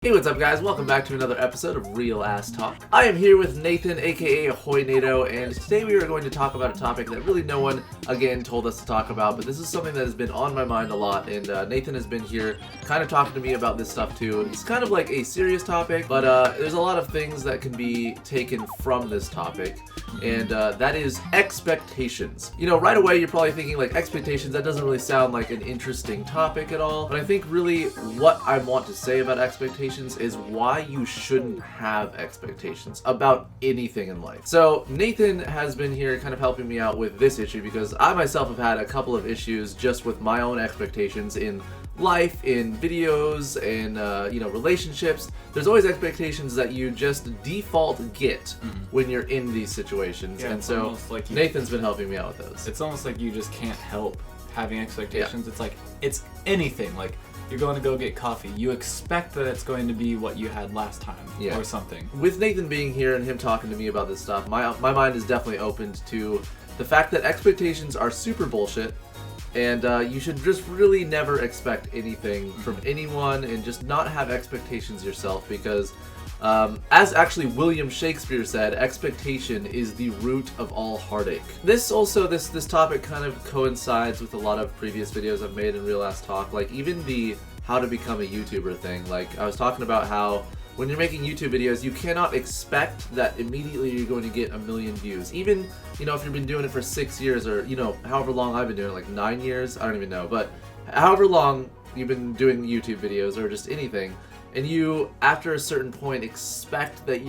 Hey, what's up guys? Welcome back to another episode of Real Ass Talk. I am here with Nathan, aka Ahoy NATO, and today we are going to talk about a topic that really no one, again, told us to talk about, but this is something that has been on my mind a lot, and Nathan has been here kind of talking to me about this stuff too. It's kind of like a serious topic, but there's a lot of things that can be taken from this topic, and that is expectations. You know, right away you're probably thinking like expectations, that doesn't really sound like an interesting topic at all, but I think really what I want to say about expectations is why you shouldn't have expectations about anything in life. So Nathan has been here kind of helping me out with this issue because I myself have had a couple of issues just with my own expectations in life, in videos, in relationships. There's always expectations that you just default get when you're in these situations, and so like Nathan's been helping me out with those. It's almost like you just can't help having expectations. It's like it's anything. Like you're going to go get coffee. You expect that it's going to be what you had last time or something. With Nathan being here and him talking to me about this stuff, my mind is definitely opened to the fact that expectations are super bullshit, and you should just really never expect anything from anyone and just not have expectations yourself because as actually William Shakespeare said, expectation is the root of all heartache. This topic kind of coincides with a lot of previous videos I've made in Real Ass Talk, like even the how to become a YouTuber thing. Like I was talking about how when you're making YouTube videos, you cannot expect that immediately you're going to get 1 million views. Even, you know, if you've been doing it for 6 years or, you know, however long I've been doing it, like 9 years, I don't even know, but however long you've been doing YouTube videos or just anything, and you, after a certain point, expect that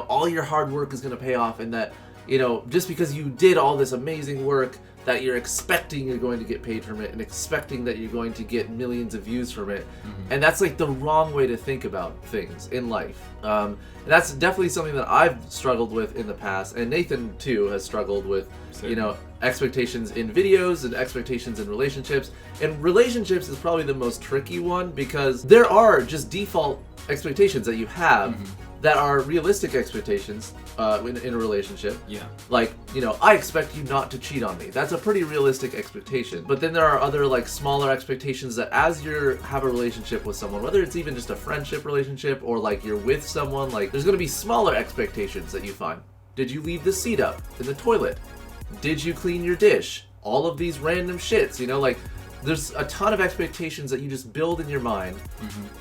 all your hard work is going to pay off and that, you know, just because you did all this amazing work, that you're expecting you're going to get paid from it and expecting that you're going to get millions of views from it. And that's like the wrong way to think about things in life. And that's definitely something that I've struggled with in the past, and Nathan too has struggled with, you know, expectations in videos and expectations in relationships. And relationships is probably the most tricky one because there are just default expectations that you have that are realistic expectations in a relationship. Yeah. Like, you know, I expect you not to cheat on me. That's a pretty realistic expectation. But then there are other like smaller expectations that as you have a relationship with someone, whether it's even just a friendship relationship or like you're with someone, like there's gonna be smaller expectations that you find. Did you leave the seat up in the toilet? Did you clean your dish? All of these random shits, you know, like there's a ton of expectations that you just build in your mind,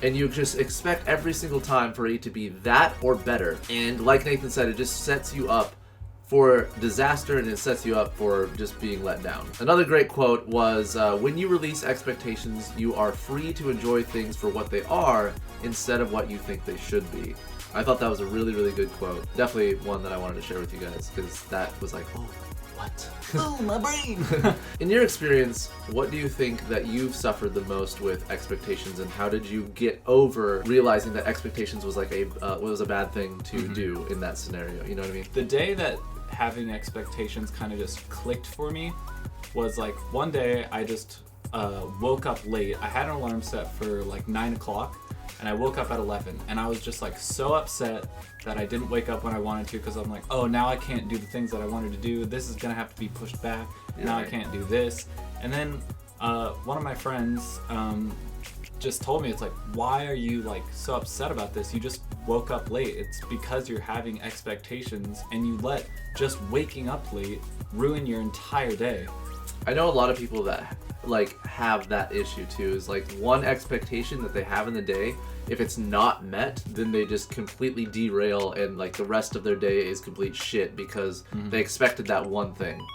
and you just expect every single time for it to be that or better. And like Nathan said, it just sets you up for disaster and it sets you up for just being let down. Another great quote was, when you release expectations, you are free to enjoy things for what they are instead of what you think they should be. I thought that was a really, really good quote. Definitely one that I wanted to share with you guys because that was like, oh, what? Oh, my brain! In your experience, what do you think that you've suffered the most with expectations, and how did you get over realizing that expectations was like was a bad thing to do in that scenario? You know what I mean? The day that having expectations kind of just clicked for me was like one day I just woke up late. I had an alarm set for like 9 o'clock. And I woke up at 11, and I was just like so upset that I didn't wake up when I wanted to because I'm like, oh, now I can't do the things that I wanted to do. This is gonna have to be pushed back. Now I can't do this. And then one of my friends just told me, it's like, why are you like so upset about this? You just woke up late. It's because you're having expectations and you let just waking up late ruin your entire day. I know a lot of people that like have that issue too, is like one expectation that they have in the day, if it's not met, then they just completely derail and like the rest of their day is complete shit because they expected that one thing.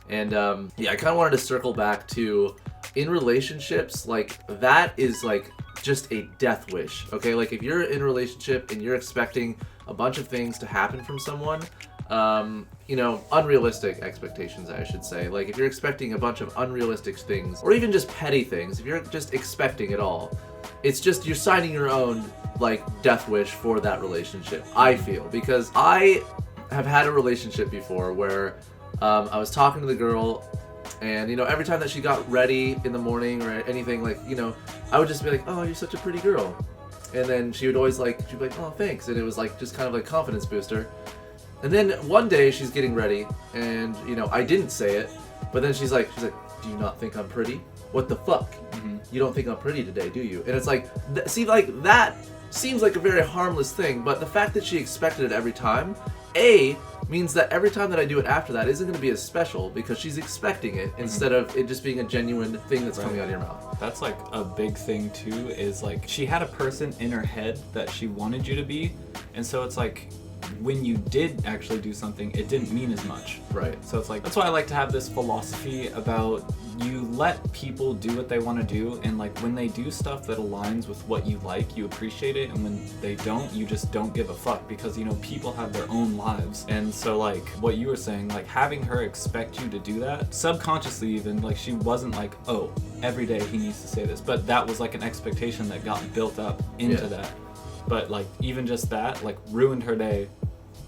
And I kind of wanted to circle back to in relationships, like that is like just a death wish, okay? Like if you're in a relationship and you're expecting a bunch of things to happen from someone, you know, unrealistic expectations, I should say. Like if you're expecting a bunch of unrealistic things, or even just petty things, if you're just expecting it all, it's just you're signing your own like death wish for that relationship, I feel. Because I have had a relationship before where I was talking to the girl, and you know, every time that she got ready in the morning or anything, like, you know, I would just be like, oh, you're such a pretty girl. And then she would always like, she'd be like, oh, thanks. And it was like just kind of like confidence booster. And then one day she's getting ready, and you know, I didn't say it, but then she's like, do you not think I'm pretty? What the fuck? You don't think I'm pretty today, do you? And it's like, see, like that seems like a very harmless thing, but the fact that she expected it every time, A, means that every time that I do it after that isn't going to be as special because she's expecting it instead of it just being a genuine thing that's coming out of your mouth. That's like a big thing too, is like she had a person in her head that she wanted you to be, and so it's like when you did actually do something, it didn't mean as much. Right. So it's like, that's why I like to have this philosophy about you let people do what they want to do, and like when they do stuff that aligns with what you like, you appreciate it, and when they don't, you just don't give a fuck, because you know people have their own lives. And so like what you were saying, like having her expect you to do that subconsciously, even like she wasn't like, oh, every day he needs to say this, but that was like an expectation that got built up into that. But like even just that like ruined her day.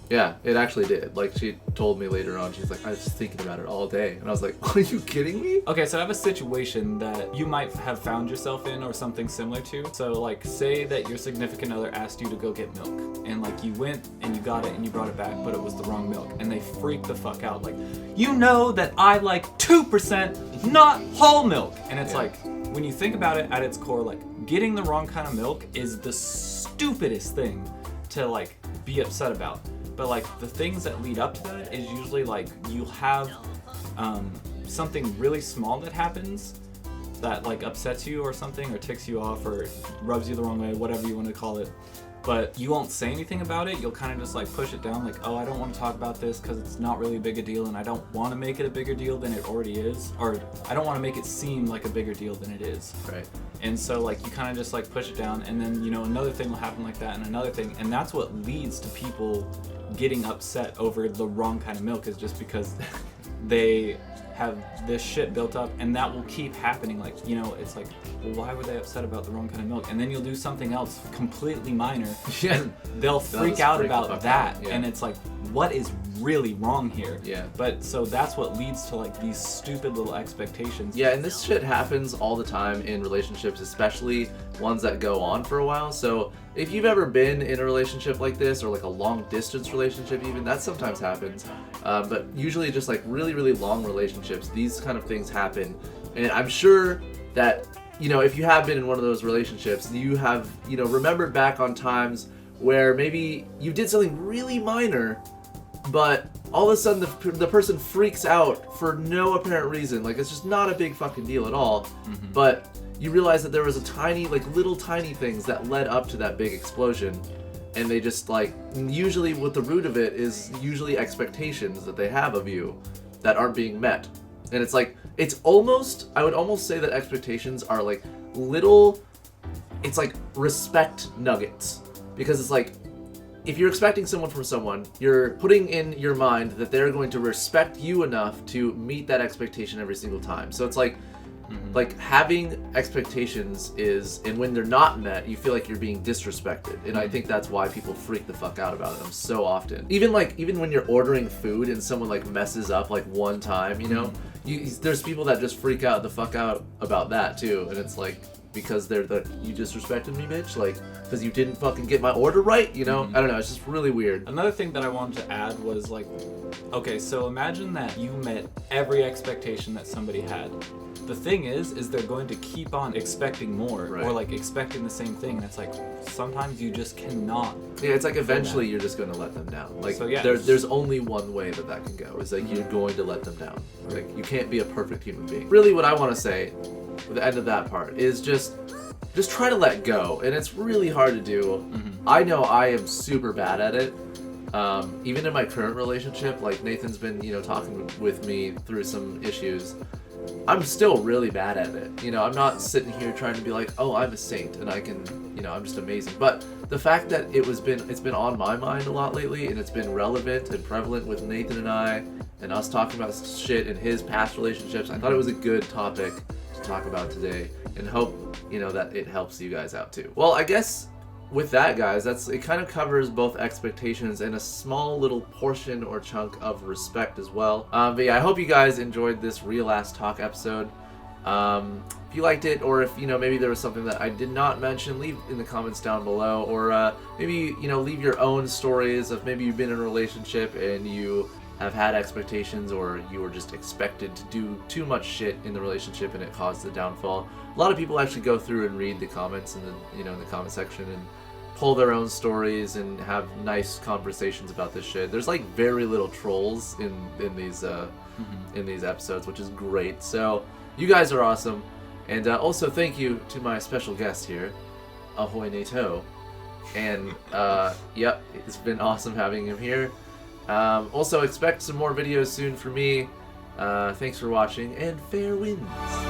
Yeah, it actually did. Like she told me later on, she's like, I was thinking about it all day. And I was like, are you kidding me? Okay, so I have a situation that you might have found yourself in or something similar to. So like say that your significant other asked you to go get milk, and like you went and you got it and you brought it back, but it was the wrong milk, and they freaked the fuck out. Like, you know that I like 2%, not whole milk. And it's like, when you think about it at its core, like getting the wrong kind of milk is the stupidest thing to like be upset about. But like the things that lead up to that is usually like you have something really small that happens that like upsets you or something, or ticks you off or rubs you the wrong way, whatever you want to call it. But you won't say anything about it. You'll kind of just like push it down, like, oh, I don't want to talk about this because it's not really a big a deal, and I don't want to make it a bigger deal than it already is, or I don't want to make it seem like a bigger deal than it is. Right. And so like you kind of just like push it down, and then you know another thing will happen like that, and another thing, and that's what leads to people getting upset over the wrong kind of milk, is just because they have this shit built up, and that will keep happening. Like, you know, it's like, well, why were they upset about the wrong kind of milk? And then you'll do something else completely minor, and they'll freak out about that. And it's like, what is really wrong here? Yeah. But so that's what leads to like these stupid little expectations. Yeah, and this shit happens all the time in relationships, especially ones that go on for a while. So if you've ever been in a relationship like this, or like a long distance relationship even, that sometimes happens. But usually just like really, really long relationships, these kind of things happen. And I'm sure that, you know, if you have been in one of those relationships, you have, you know, remembered back on times where maybe you did something really minor, but all of a sudden the person freaks out for no apparent reason. Like, it's just not a big fucking deal at all. Mm-hmm. But you realize that there was a tiny, like little tiny things that led up to that big explosion. And they just like, usually what the root of it is usually expectations that they have of you that aren't being met. And it's like, it's almost, I would almost say that expectations are like little, it's like respect nuggets. Because it's like, if you're expecting someone from someone, you're putting in your mind that they're going to respect you enough to meet that expectation every single time. So it's like, like having expectations is, and when they're not met, you feel like you're being disrespected. And I think that's why people freak the fuck out about them so often. Even when you're ordering food and someone like messes up like one time, you know, there's people that just freak out the fuck out about that too. And it's like, because they're you disrespected me, bitch, like, because you didn't fucking get my order right, you know? I don't know, it's just really weird. Another thing that I wanted to add was like, okay, so imagine that you met every expectation that somebody had. The thing is they're going to keep on expecting more, or like expecting the same thing. And it's like, sometimes you just cannot. Yeah, it's like eventually you're just going to let them down. Like, so, yeah, there's only one way that can go, is like you're going to let them down. Like, you can't be a perfect human being. Really, what I want to say at the end of that part is just try to let go. And it's really hard to do. I know I am super bad at it. Even in my current relationship, like Nathan's been, you know, talking with me through some issues. I'm still really bad at it. You know, I'm not sitting here trying to be like, oh, I'm a saint and I can, you know, I'm just amazing. But the fact that it's been on my mind a lot lately, and it's been relevant and prevalent with Nathan and I, and us talking about shit in his past relationships, I thought it was a good topic to talk about today, and hope, you know, that it helps you guys out too. Well, I guess with that, guys, it kind of covers both expectations and a small little portion or chunk of respect as well. But yeah, I hope you guys enjoyed this real ass talk episode. If you liked it, or if, you know, maybe there was something that I did not mention, leave in the comments down below, or maybe, you know, leave your own stories of maybe you've been in a relationship and you have had expectations, or you were just expected to do too much shit in the relationship and it caused the downfall. A lot of people actually go through and read the comments in the comment section and pull their own stories and have nice conversations about this shit. There's like very little trolls in these episodes, which is great. So you guys are awesome, and also thank you to my special guest here, Ahoy Nato, and yep, it's been awesome having him here. Also expect some more videos soon from me. Thanks for watching, and fair winds.